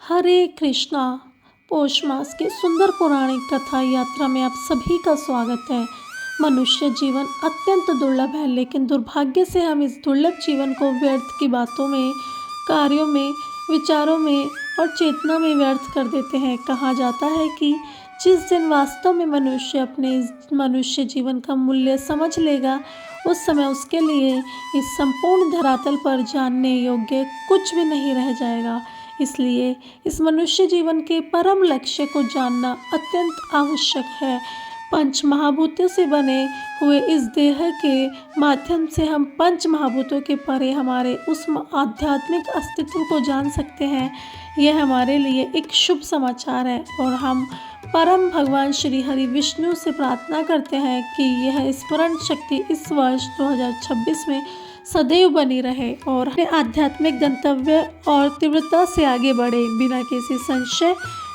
हरे कृष्णा। पौष मास की सुंदर पौराणिक कथा यात्रा में आप सभी का स्वागत है। मनुष्य जीवन अत्यंत दुर्लभ है, लेकिन दुर्भाग्य से हम इस दुर्लभ जीवन को व्यर्थ की बातों में, कार्यों में, विचारों में और चेतना में व्यर्थ कर देते हैं। कहा जाता है कि जिस दिन वास्तव में मनुष्य अपने इस मनुष्य जीवन का मूल्य समझ लेगा, उस समय उसके लिए इस संपूर्ण धरातल पर जानने योग्य कुछ भी नहीं रह जाएगा। इसलिए इस मनुष्य जीवन के परम लक्ष्य को जानना अत्यंत आवश्यक है। पंच महाभूतों से बने हुए इस देह के माध्यम से हम पंच महाभूतों के परे हमारे उस आध्यात्मिक अस्तित्व को जान सकते हैं। यह हमारे लिए एक शुभ समाचार है और हम परम भगवान श्री हरि विष्णु से प्रार्थना करते हैं कि यह स्मरण शक्ति इस वर्ष 2026 में सदैव बनी रहे और अपने आध्यात्मिक गंतव्य और तीव्रता से आगे बढ़े, बिना किसी संशय,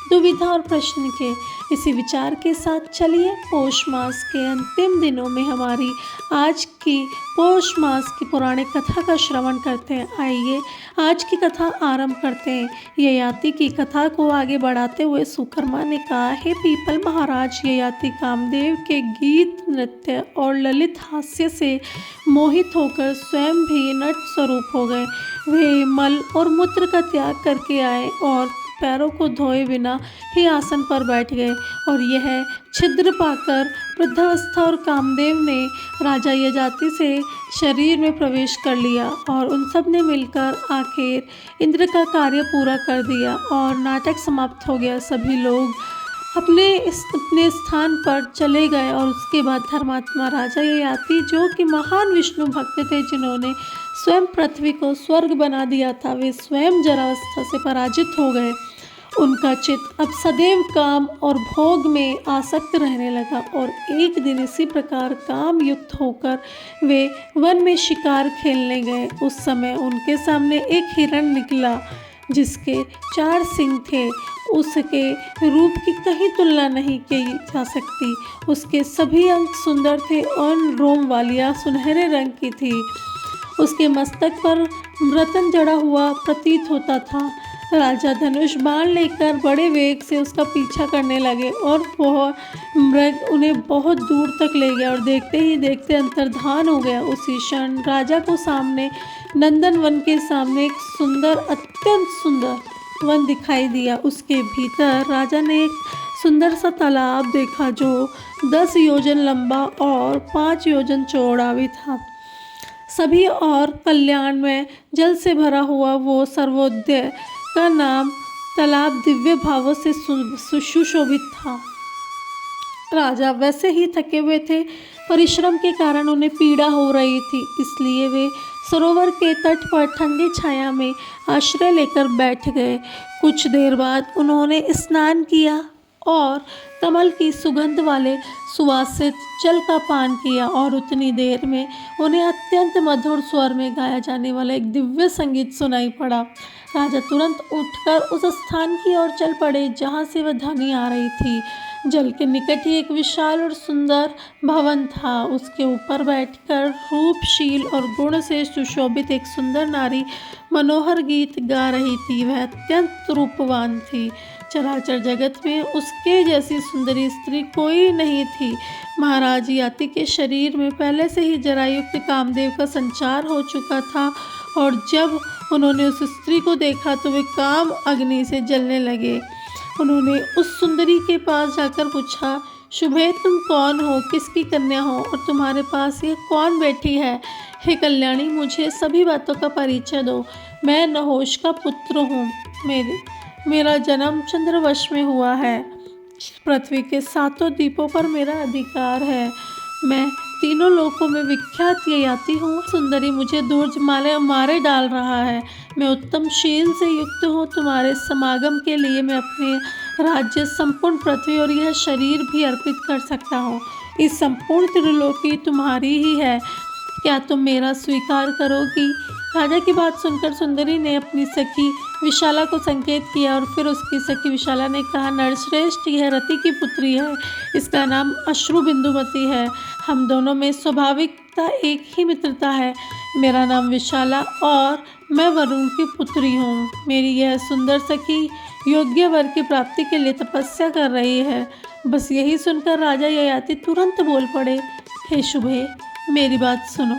दुविधा और प्रश्न के। इसी विचार के साथ चलिए पौष मास के अंतिम दिनों में हमारी आज की पौष मास की पौराणिक कथा का श्रवण करते हैं। आइए आज की कथा आरंभ करते हैं। ययाति की कथा को आगे बढ़ाते हुए सुकर्मा ने कहा, हे पीपल महाराज, ययाति कामदेव के गीत, नृत्य और ललित हास्य से मोहित होकर स्वयं भी नट स्वरूप हो गए। वे मल और मूत्र का त्याग करके आए और पैरों को धोए बिना ही आसन पर बैठ गए और यह छिद्र पाकर वृद्धावस्था और कामदेव ने राजा ययाति से शरीर में प्रवेश कर लिया और उन सब ने मिलकर आखिर इंद्र का कार्य पूरा कर दिया और नाटक समाप्त हो गया। सभी लोग अपने स्थान पर चले गए और उसके बाद धर्मात्मा राजा ययाति, जो कि महान विष्णु भक्त थे, जिन्होंने स्वयं पृथ्वी को स्वर्ग बना दिया था, वे स्वयं जरावस्था से पराजित हो गए। उनका चित्त अब सदैव काम और भोग में आसक्त रहने लगा और एक दिन इसी प्रकार काम युक्त होकर वे वन में शिकार खेलने गए। उस समय उनके सामने एक हिरण निकला जिसके 4 सींग थे। उसके रूप की कहीं तुलना नहीं की जा सकती। उसके सभी अंग सुंदर थे और रोम वालियाँ सुनहरे रंग की थी। उसके मस्तक पर रतन जड़ा हुआ प्रतीत होता था। राजा धनुष बाण लेकर बड़े वेग से उसका पीछा करने लगे और वह मृग उन्हें बहुत दूर तक ले गया और देखते ही देखते अंतर्धान हो गया। उसी क्षण राजा को सामने नंदन वन के सामने एक सुंदर, अत्यंत सुंदर वन दिखाई दिया। उसके भीतर राजा ने एक सुंदर सा तालाब देखा जो 10 योजन लंबा और 5 योजन चौड़ा भी था। सभी और कल्याण में जल से भरा हुआ वो सर्वोदय का नाम तालाब दिव्य भावों से सुशोभित था। राजा वैसे ही थके हुए थे, परिश्रम के कारण उन्हें पीड़ा हो रही थी, इसलिए वे सरोवर के तट पर ठंडी छाया में आश्रय लेकर बैठ गए। कुछ देर बाद उन्होंने स्नान किया और कमल की सुगंध वाले सुवासित जल का पान किया और उतनी देर में उन्हें अत्यंत मधुर स्वर में गाया जाने वाला एक दिव्य संगीत सुनाई पड़ा। राजा तुरंत उठकर उस स्थान की ओर चल पड़े जहाँ से वह ध्वनि आ रही थी। जल के निकट ही एक विशाल और सुंदर भवन था। उसके ऊपर बैठकर रूपशील और गुण से सुशोभित एक सुंदर नारी मनोहर गीत गा रही थी। वह अत्यंत रूपवान थी। चराचर जगत में उसके जैसी सुंदरी स्त्री कोई नहीं थी। महाराज ययाति के शरीर में पहले से ही जरायुक्त कामदेव का संचार हो चुका था और जब उन्होंने उस स्त्री को देखा तो वे काम अग्नि से जलने लगे। उन्होंने उस सुंदरी के पास जाकर पूछा, शुभे, तुम कौन हो, किसकी कन्या हो और तुम्हारे पास ये कौन बैठी है? हे कल्याणी, मुझे सभी बातों का परिचय दो। मैं नहोश का पुत्र हूँ। मेरा जन्म चंद्रवश में हुआ है। पृथ्वी के 7 द्वीपों पर मेरा अधिकार है। मैं तीनों लोकों में विख्यात ययाति हूँ। सुंदरी मुझे दूर मारे डाल रहा है। मैं उत्तम शील से युक्त हूँ। तुम्हारे समागम के लिए मैं अपने राज्य, संपूर्ण पृथ्वी और यह शरीर भी अर्पित कर सकता हूँ। इस संपूर्ण त्रिलोकी तुम्हारी ही है। क्या तुम मेरा स्वीकार करोगी? राजा की बात सुनकर सुंदरी ने अपनी सखी विशाला को संकेत किया और फिर उसकी सखी विशाला ने कहा, नरश्रेष्ठ, यह रति की पुत्री है। इसका नाम अश्रु बिंदुमती है। हम दोनों में स्वाभाविकता एक ही मित्रता है। मेरा नाम विशाला और मैं वरुण की पुत्री हूँ। मेरी यह सुंदर सखी योग्य वर की प्राप्ति के लिए तपस्या कर रही है। बस यही सुनकर राजा ययाति तुरंत बोल पड़े, हे शुभे, मेरी बात सुनो।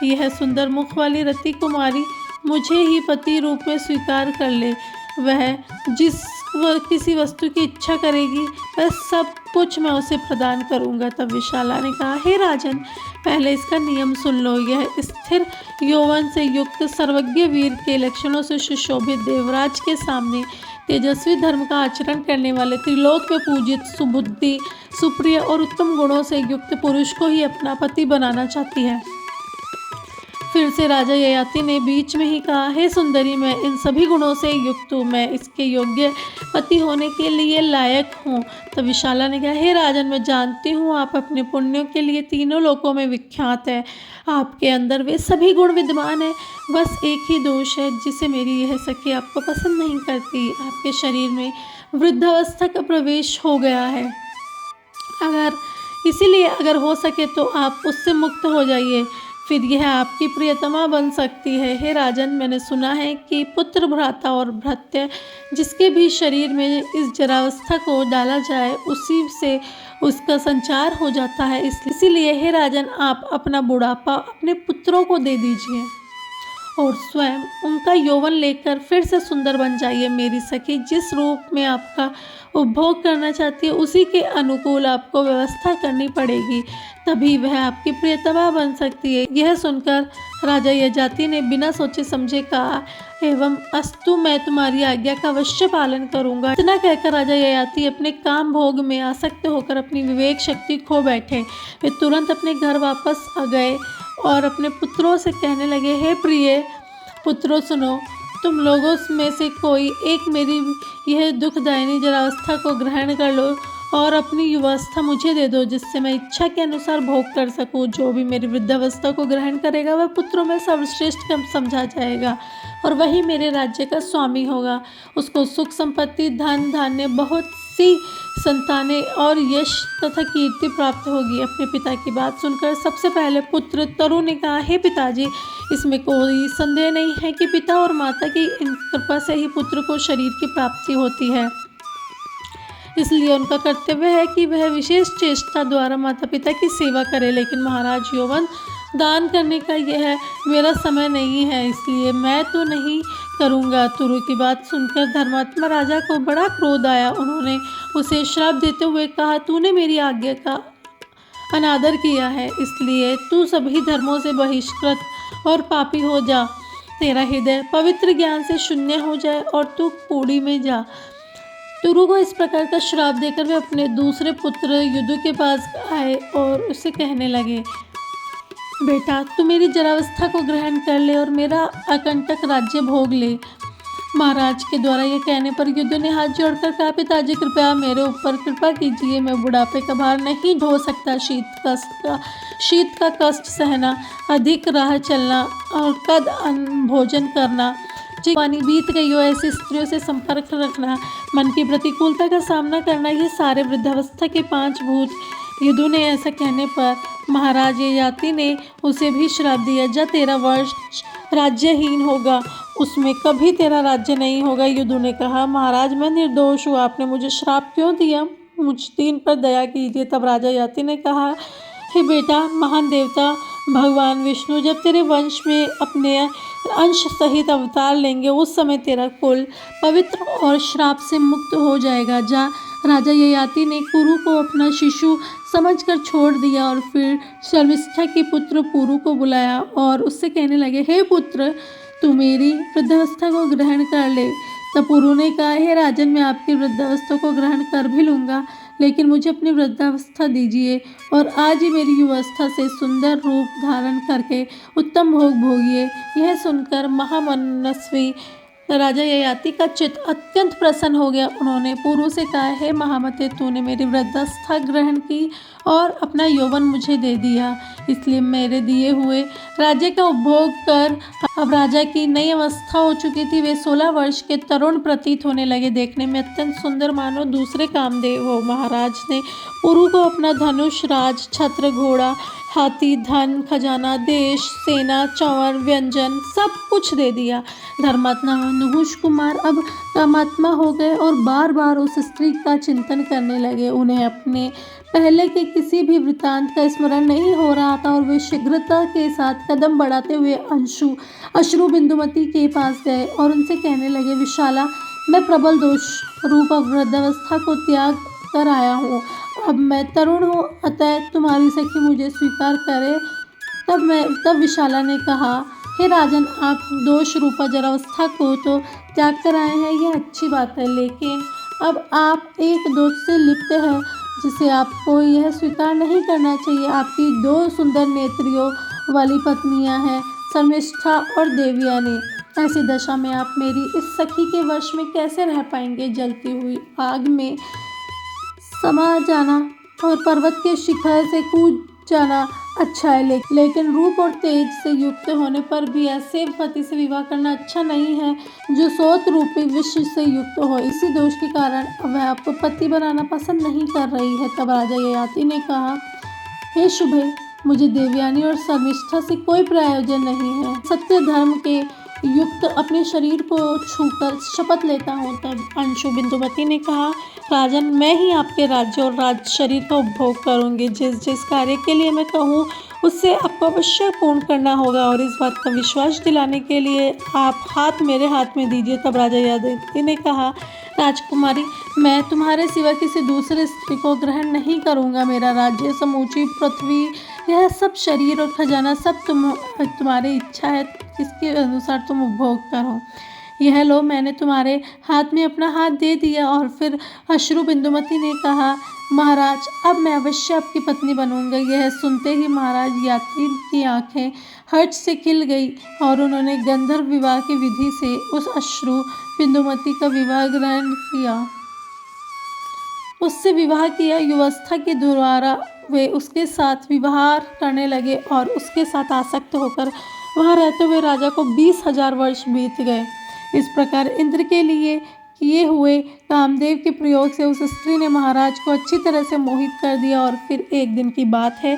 यह सुंदर मुख वाली रति कुमारी मुझे ही पति रूप में स्वीकार कर ले। वह किसी वस्तु की इच्छा करेगी, वह सब कुछ मैं उसे प्रदान करूंगा। तब विशाला ने कहा, हे राजन, पहले इसका नियम सुन लो। यह स्थिर यौवन से युक्त सर्वज्ञ वीर के लक्षणों से सुशोभित देवराज के सामने तेजस्वी धर्म का आचरण करने वाले त्रिलोक में पूजित सुबुद्धि सुप्रिय और उत्तम गुणों से युक्त पुरुष को ही अपना पति बनाना चाहती है। फिर से राजा ययाति ने बीच में ही कहा, हे सुंदरी, मैं इन सभी गुणों से युक्त हूँ, मैं इसके योग्य पति होने के लिए लायक हूँ। तो विशाला ने कहा, हे राजन, मैं जानती हूँ आप अपने पुण्यों के लिए तीनों लोकों में विख्यात है। आपके अंदर वे सभी गुण विद्यमान है। बस एक ही दोष है जिसे मेरी यह सखी आपको पसंद नहीं करती। आपके शरीर में वृद्धावस्था का प्रवेश हो गया है। अगर हो सके तो आप उससे मुक्त हो जाइए, फिर यह आपकी प्रियतमा बन सकती है। हे राजन, मैंने सुना है कि पुत्र, भ्राता और भृत्य जिसके भी शरीर में इस जरावस्था को डाला जाए उसी से उसका संचार हो जाता है। इसीलिए हे राजन, आप अपना बुढ़ापा अपने पुत्रों को दे दीजिए और स्वयं उनका यौवन लेकर फिर से सुंदर बन जाइए। मेरी सखी जिस रूप में आपका उपभोग करना चाहती है उसी के अनुकूल आपको व्यवस्था करनी पड़ेगी, तभी वह आपकी प्रियतमा बन सकती है। यह सुनकर राजा ययाति ने बिना सोचे समझे कहा, एवं अस्तु, मैं तुम्हारी आज्ञा का अवश्य पालन करूंगा। इतना कहकर राजा ययाति अपने काम भोग में आसक्त होकर अपनी विवेक शक्ति खो बैठे। वे तुरंत अपने घर वापस आ गए और अपने पुत्रों से कहने लगे, हे प्रिय पुत्रों, सुनो, तुम लोगों में से कोई एक मेरी यह दुखदायिनी जरावस्था को ग्रहण कर लो और अपनी युवावस्था मुझे दे दो, जिससे मैं इच्छा के अनुसार भोग कर सकूं। जो भी मेरी वृद्धावस्था को ग्रहण करेगा वह पुत्रों में सर्वश्रेष्ठ समझा जाएगा और वही मेरे राज्य का स्वामी होगा। उसको सुख संपत्ति, धन धान्य, बहुत सी संतानें और यश तथा कीर्ति प्राप्त होगी। अपने पिता की बात सुनकर सबसे पहले पुत्र तरु ने कहा, हे पिताजी, इसमें कोई संदेह नहीं है कि पिता और माता की इन कृपा से ही पुत्र को शरीर की प्राप्ति होती है। इसलिए उनका कर्तव्य है कि वह विशेष चेष्टा द्वारा माता पिता की सेवा करे। लेकिन महाराज, यौवन दान करने का यह मेरा समय नहीं है, इसलिए मैं तो नहीं करूँगा। तुरु की बात सुनकर धर्मात्मा राजा को बड़ा क्रोध आया। उन्होंने उसे श्राप देते हुए कहा, तूने मेरी आज्ञा का अनादर किया है, इसलिए तू सभी धर्मों से बहिष्कृत और पापी हो जा। तेरा हृदय पवित्र ज्ञान से शून्य हो जाए और तू कूड़ी में जा। तुरु को इस प्रकार का श्राप देकर वे अपने दूसरे पुत्र युदु के पास आए और उसे कहने लगे, बेटा, तू मेरी जरावस्था को ग्रहण कर ले और मेरा अकंटक राज्य भोग ले। महाराज के द्वारा यह कहने पर युदु ने हाथ जोड़कर कहा, पिताजी, कृपया मेरे ऊपर कृपा कीजिए, मैं बुढ़ापे का भार नहीं ढो सकता। शीत का कष्ट सहना, अधिक राह चलना और कद अन्न भोजन करना, जवानी बीत गई हो ऐसी स्त्रियों से संपर्क रखना, मन की प्रतिकूलता का सामना करना, ये सारे वृद्धावस्था के 5 भूत। युदु ने ऐसा कहने पर महाराज ययाति ने उसे भी श्राप दिया, जा, तेरा वर्ष राज्यहीन होगा, उसमें कभी तेरा राज्य नहीं होगा। युदु ने कहा, महाराज, मैं निर्दोष हूँ, आपने मुझे श्राप क्यों दिया? मुझ दीन पर दया कीजिए। तब राजा ययाति ने कहा, हे बेटा, महान देवता भगवान विष्णु जब तेरे वंश में अपने अंश सहित अवतार लेंगे, उस समय तेरा कुल पवित्र और श्राप से मुक्त हो जाएगा। जा। राजा ययाति ने कुरु को अपना शिशु समझकर छोड़ दिया और फिर शर्मिष्ठा के पुत्र पुरु को बुलाया और उससे कहने लगे, हे पुत्र, तू मेरी वृद्धावस्था को ग्रहण कर ले। तब पुरु ने कहा, हे राजन, मैं आपकी वृद्धावस्था को ग्रहण कर भी लूँगा, लेकिन मुझे अपनी वृद्धावस्था दीजिए और आज ही मेरी युवावस्था से सुंदर रूप धारण करके उत्तम भोग भोगिए। यह सुनकर महामनस्वी राजा ययाति का चित्त अत्यंत प्रसन्न हो गया। उन्होंने पुरु से कहा, हे महामते, तूने मेरी वृद्धावस्था ग्रहण की और अपना यौवन मुझे दे दिया, इसलिए मेरे दिए हुए राज्य का उपभोग कर। अब राजा की नई अवस्था हो चुकी थी। वे 16 वर्ष के तरुण प्रतीत होने लगे, देखने में अत्यंत सुंदर, मानो दूसरे कामदेव हो। महाराज ने पुरु को अपना धनुष, राज छत्र, घोड़ा, हाथी, धन, खजाना, देश, सेना, चंवर, व्यंजन सब कुछ दे दिया। धर्मात्मा नहुष कुमार अब कामात्मा हो गए और बार बार उस स्त्री का चिंतन करने लगे। उन्हें अपने पहले के किसी भी वृत्तांत का स्मरण नहीं हो रहा था और वे शीघ्रता के साथ कदम बढ़ाते हुए अश्रु बिंदुमती के पास गए और उनसे कहने लगे, विशाला, मैं प्रबल दोष रूप वृद्धावस्था को त्याग कर आया हूँ। अब मैं तरुण हूँ, अतः तुम्हारी सखी मुझे स्वीकार करे। तब विशाला ने कहा, हे राजन, आप दोष रूपा जरावस्था को तो त्याग कर आए हैं, यह अच्छी बात है, लेकिन अब आप एक दोष से लिप्त हैं जिसे आपको यह स्वीकार नहीं करना चाहिए। आपकी 2 सुंदर नेत्रियों वाली पत्नियां हैं, शर्मिष्ठा और देवयानी। ऐसी दशा में आप मेरी इस सखी के वश में कैसे रह पाएंगे? जलती हुई आग में समा जाना और पर्वत के शिखर से कूद जाना अच्छा है, लेकिन रूप और तेज से युक्त होने पर भी ऐसे पति से विवाह करना अच्छा नहीं है जो सोत रूपी विष से युक्त हो। इसी दोष के कारण वह आपको पति बनाना पसंद नहीं कर रही है। तब राजा ययाति ने कहा, हे शुभे, मुझे देवयानी और शर्मिष्ठा से कोई प्रयोजन नहीं है। सत्य धर्म के युक्त अपने शरीर को छूकर शपथ लेता हूँ। तब अंशु बिंदुमती ने कहा, राजन, मैं ही आपके राज्य और राज शरीर का उपभोग करूँगी। जिस कार्य के लिए मैं कहूँ उससे आपको अवश्य पूर्ण करना होगा और इस बात का विश्वास दिलाने के लिए आप हाथ मेरे हाथ में दीजिए। तब राजा ययाति ने कहा, राजकुमारी, मैं तुम्हारे सिवा किसी दूसरे स्त्री को ग्रहण नहीं करूँगा। मेरा राज्य, समूची पृथ्वी, यह सब शरीर और खजाना सब तुम्हारी इच्छा है, जिसके अनुसार तुम उपभोग करो। यह लो, मैंने तुम्हारे हाथ में अपना हाथ दे दिया। और फिर अश्रु बिंदुमती ने कहा, महाराज, अब मैं अवश्य आपकी पत्नी बनूंगा। यह सुनते ही महाराज यात्री की आंखें हर्ष से खिल गई और उन्होंने गंधर्व विवाह की विधि से उस अश्रु बिंदुमती का विवाह ग्रहण किया, उससे विवाह किया। युवावस्था के द्वारा वे उसके साथ विवाह करने लगे और उसके साथ आसक्त होकर वहाँ रहते हुए राजा को 20,000 वर्ष बीत गए। इस प्रकार इंद्र के लिए किए हुए कामदेव के प्रयोग से उस स्त्री ने महाराज को अच्छी तरह से मोहित कर दिया। और फिर एक दिन की बात है,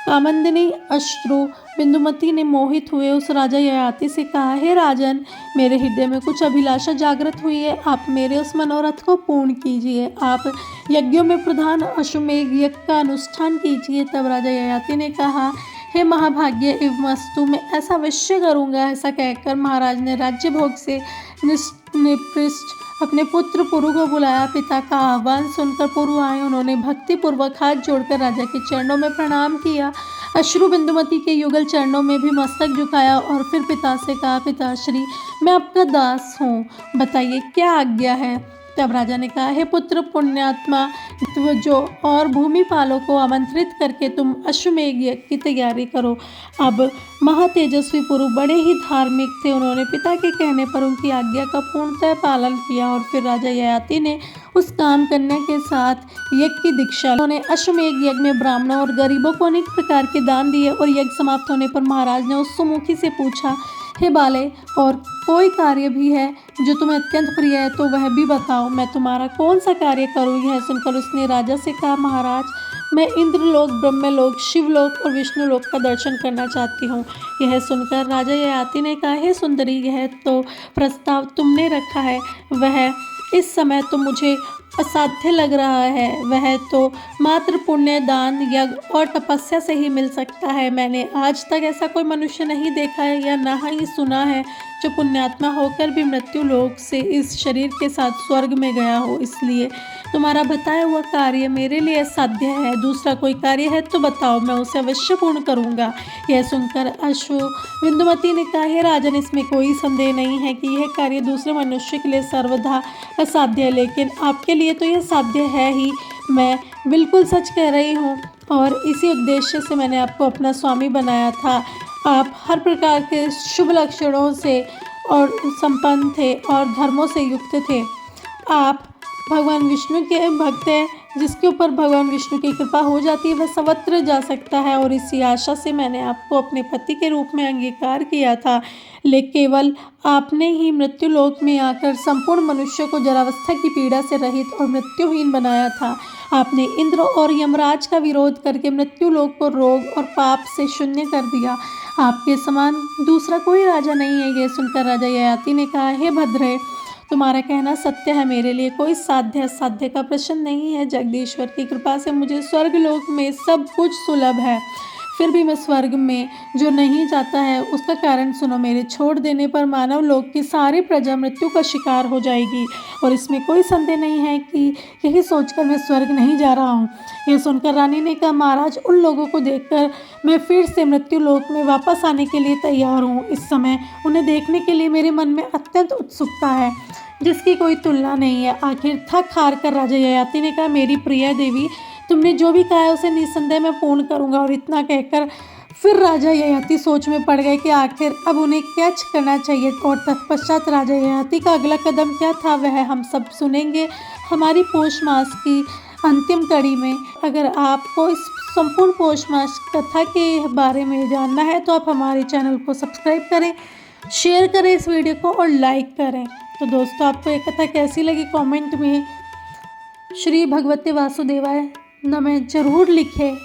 कामंदिनी अश्रु बिंदुमती ने मोहित हुए उस राजा ययाति से कहा, हे राजन, मेरे हृदय में कुछ अभिलाषा जागृत हुई है, आप मेरे उस मनोरथ को पूर्ण कीजिए। आप यज्ञों में प्रधान अश्वमेध यज्ञ का अनुष्ठान कीजिए। तब राजा ययाति ने कहा, हे महाभाग्य एवं अस्तु, मैं ऐसा अवश्य करूँगा। ऐसा कहकर महाराज ने राज्य भोग से निपृष्ट अपने पुत्र पुरु को बुलाया। पिता का आह्वान सुनकर पुरु आए। उन्होंने भक्ति पूर्वक हाथ जोड़कर राजा के चरणों में प्रणाम किया। अश्रु बिंदुमती के युगल चरणों में भी मस्तक झुकाया और फिर पिता से कहा, पिताश्री, मैं आपका दास हूँ, बताइए क्या आज्ञा है। तब राजा ने कहा, हे पुत्र पुण्यात्मा, जो और भूमिपालों को आमंत्रित करके तुम अश्वमेध यज्ञ की तैयारी करो। अब महातेजस्वी पुरु बड़े ही धार्मिक थे। उन्होंने पिता के कहने पर उनकी आज्ञा का पूर्णतः पालन किया और फिर राजा ययाति ने उस काम कन्या के साथ यज्ञ की दीक्षा। उन्होंने अश्वमेध यज्ञ में ब्राह्मणों और गरीबों को अनेक प्रकार के दान दिए और यज्ञ समाप्त होने पर महाराज ने उस सुमुखी से पूछा, हे बाले, और कोई कार्य भी है जो तुम्हें अत्यंत प्रिय है तो वह भी बताओ, मैं तुम्हारा कौन सा कार्य करूँ। यह सुनकर उसने राजा से कहा, महाराज, मैं इंद्रलोक, ब्रह्मलोक, शिवलोक और विष्णुलोक का दर्शन करना चाहती हूँ। यह सुनकर राजा ययाति ने कहा, हे सुंदरी, यह तो प्रस्ताव तुमने रखा है वह इस समय तो मुझे असाध्य लग रहा है। वह तो मात्र पुण्य, दान, यज्ञ और तपस्या से ही मिल सकता है। मैंने आज तक ऐसा कोई मनुष्य नहीं देखा है या ना ही सुना है जो पुण्यात्मा होकर भी मृत्यु लोक से इस शरीर के साथ स्वर्ग में गया हो। इसलिए तुम्हारा बताया हुआ कार्य मेरे लिए असाध्य है। दूसरा कोई कार्य है तो बताओ, मैं उसे अवश्य पूर्ण करूँगा। यह सुनकर अश्रु बिंदुमती ने कहा, हे राजन, इसमें कोई संदेह नहीं है कि यह कार्य दूसरे मनुष्य के लिए सर्वथा असाध्य है, लेकिन आपके लिए तो यह साध्य है ही। मैं बिल्कुल सच कह रही हूँ और इसी उद्देश्य से मैंने आपको अपना स्वामी बनाया था। आप हर प्रकार के शुभ लक्षणों से और संपन्न थे और धर्मों से युक्त थे। आप भगवान विष्णु के भक्त हैं, जिसके ऊपर भगवान विष्णु की कृपा हो जाती है वह सर्वत्र जा सकता है। और इसी आशा से मैंने आपको अपने पति के रूप में अंगीकार किया था, लेकिन केवल आपने ही मृत्यु लोक में आकर संपूर्ण मनुष्य को जरावस्था की पीड़ा से रहित और मृत्युहीन बनाया था। आपने इंद्र और यमराज का विरोध करके मृत्यु लोक को रोग और पाप से शून्य कर दिया। आपके समान दूसरा कोई राजा नहीं है। यह सुनकर राजा ययाति ने कहा, हे भद्रे, तुम्हारा कहना सत्य है। मेरे लिए कोई साध्य असाध्य का प्रश्न नहीं है। जगदीश्वर की कृपा से मुझे स्वर्ग लोक में सब कुछ सुलभ है। फिर भी मैं स्वर्ग में जो नहीं जाता है उसका कारण सुनो। मेरे छोड़ देने पर मानव लोक की सारी प्रजा मृत्यु का शिकार हो जाएगी और इसमें कोई संदेह नहीं है कि यही सोचकर मैं स्वर्ग नहीं जा रहा हूँ। यह सुनकर रानी ने कहा, महाराज, उन लोगों को देखकर मैं फिर से मृत्यु लोक में वापस आने के लिए तैयार हूँ। इस समय उन्हें देखने के लिए मेरे मन में अत्यंत उत्सुकता है जिसकी कोई तुलना नहीं है। आखिर थक हार कर राजा ययाति ने कहा, मेरी प्रिय देवी, तुमने जो भी कहा है उसे निस्संदेह मैं पूर्ण करूंगा। और इतना कहकर फिर राजा ययाति सोच में पड़ गए कि आखिर अब उन्हें क्या करना चाहिए। और तत्पश्चात राजा ययाति का अगला कदम क्या था वह हम सब सुनेंगे हमारी पौष मास की अंतिम कड़ी में। अगर आपको इस संपूर्ण पौष मास कथा के बारे में जानना है तो आप हमारे चैनल को सब्सक्राइब करें, शेयर करें इस वीडियो को और लाइक करें। तो दोस्तों, आपको ये कथा कैसी लगी कमेंट में श्री भगवते वासुदेवाय नमः ज़रूर लिखें।